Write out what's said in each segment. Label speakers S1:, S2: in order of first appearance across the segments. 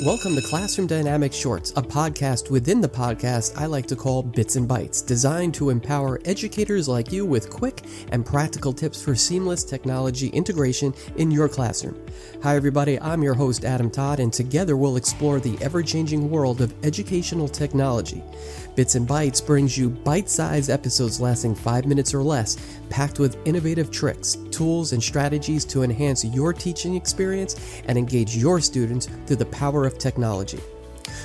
S1: Welcome to Classroom Dynamics Shorts, a podcast within the podcast I like to call Bits and Bytes, designed to empower educators like you with quick and practical tips for seamless technology integration in your classroom. Hi everybody, I'm your host Adam Todd, and together we'll explore the ever-changing world of educational technology. Bits and Bytes brings you bite-sized episodes lasting 5 minutes or less, packed with innovative tricks, tools, and strategies to enhance your teaching experience and engage your students through the power of technology.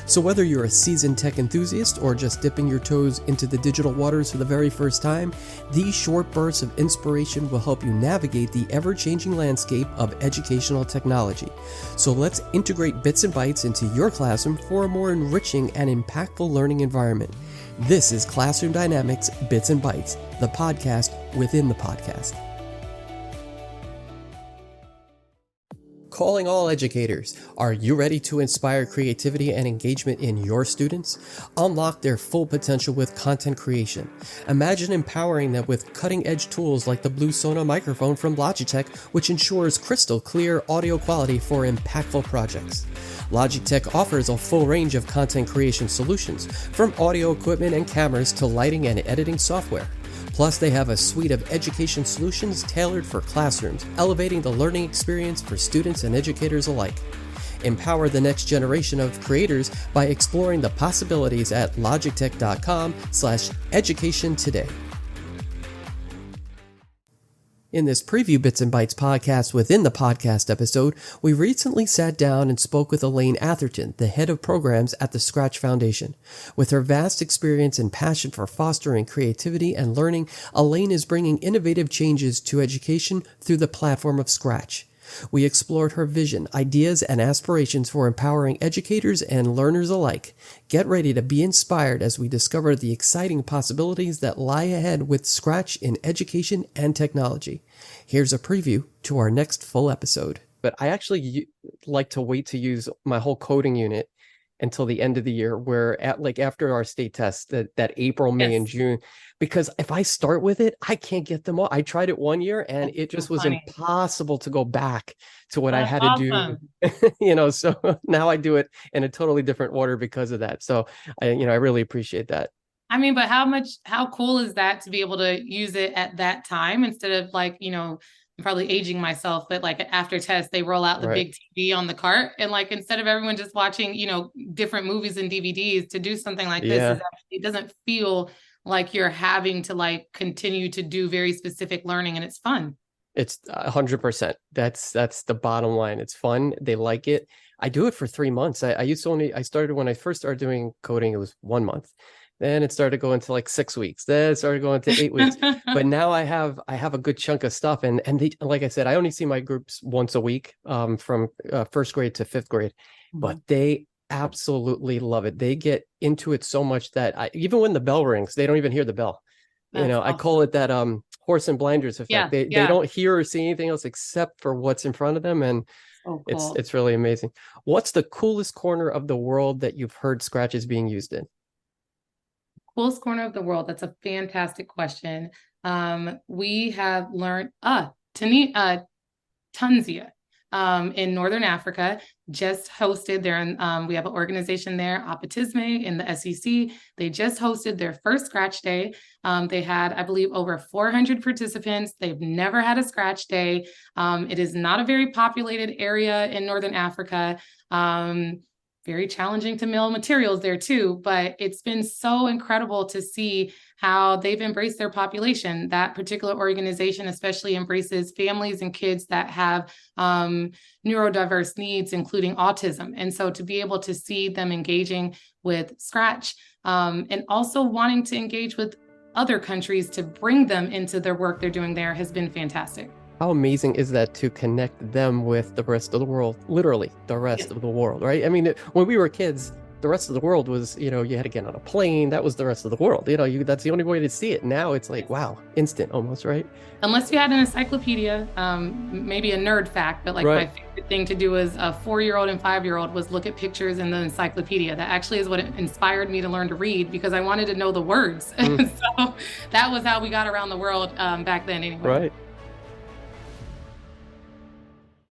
S1: So whether you're a seasoned tech enthusiast or just dipping your toes into the digital waters for the very first time, these short bursts of inspiration will help you navigate the ever-changing landscape of educational technology. So let's integrate Bits and Bytes into your classroom for a more enriching and impactful learning environment. This is Classroom Dynamics Bits and Bytes, the podcast within the podcast. Calling all educators. Are you ready to inspire creativity and engagement in your students? Unlock their full potential with content creation. Imagine empowering them with cutting-edge tools like the Blue Sona microphone from Logitech, which ensures crystal clear audio quality for impactful projects. Logitech offers a full range of content creation solutions, from audio equipment and cameras to lighting and editing software. Plus, they have a suite of education solutions tailored for classrooms, elevating the learning experience for students and educators alike. Empower the next generation of creators by exploring the possibilities at logitech.com/education today. In this preview Bits and Bytes podcast within the podcast episode, we recently sat down and spoke with Elaine Atherton, the head of programs at the Scratch Foundation. With her vast experience and passion for fostering creativity and learning, Elaine is bringing innovative changes to education through the platform of Scratch. We explored her vision, ideas, and aspirations for empowering educators and learners alike. Get ready to be inspired as we discover the exciting possibilities that lie ahead with Scratch in education and technology. Here's a preview to our next full episode. But I actually like to wait to use my whole coding unit until the end of the year, where after our state test, that April, May, and June, because if I start with it, I can't get them all. I tried it one year and it just was impossible to go back to what I had to do. So now I do it in a totally different order because of that. So I really appreciate that.
S2: I mean, but how cool is that to be able to use it at that time instead of I'm probably aging myself, but after test, they roll out the big TV on the cart. And instead of everyone just watching, different movies and DVDs, to do something like this, it doesn't feel like you're having to continue to do very specific learning, and it's fun.
S1: It's 100%. That's the bottom line. It's fun. They like it. I do it for 3 months. I started when I first started doing coding, it was 1 month. Then it started going to 6 weeks. Then it started going to 8 weeks. But now I have a good chunk of stuff. And they, like I said, I only see my groups once a week from first grade to fifth grade. Mm-hmm. But they absolutely love it. They get into it so much that even when the bell rings, they don't even hear the bell. That's awesome. I call it that horse and blinders effect. They don't hear or see anything else except for what's in front of them. And cool. It's really amazing. What's the coolest corner of the world that you've heard Scratch is being used in?
S2: Coolest corner of the world. That's a fantastic question. We have learned Tunisia in Northern Africa just hosted we have an organization there, Autisme in the SEC. They just hosted their first Scratch Day. They had, I believe, over 400 participants. They've never had a Scratch Day. It is not a very populated area in Northern Africa. Very challenging to mail materials there too, but it's been so incredible to see how they've embraced their population. That particular organization especially embraces families and kids that have neurodiverse needs, including autism. And so to be able to see them engaging with Scratch and also wanting to engage with other countries to bring them into their work they're doing there has been fantastic.
S1: How amazing is that to connect them with the rest of the world, literally the rest of the world, right? I mean, when we were kids, the rest of the world was, you had to get on a plane. That was the rest of the world. That's the only way to see it. Now it's wow, instant almost, right?
S2: Unless you had an encyclopedia, maybe a nerd fact, but my favorite thing to do as a 4-year-old and 5-year-old was look at pictures in the encyclopedia. That actually is what inspired me to learn to read, because I wanted to know the words. So that was how we got around the world back then anyway.
S1: Right.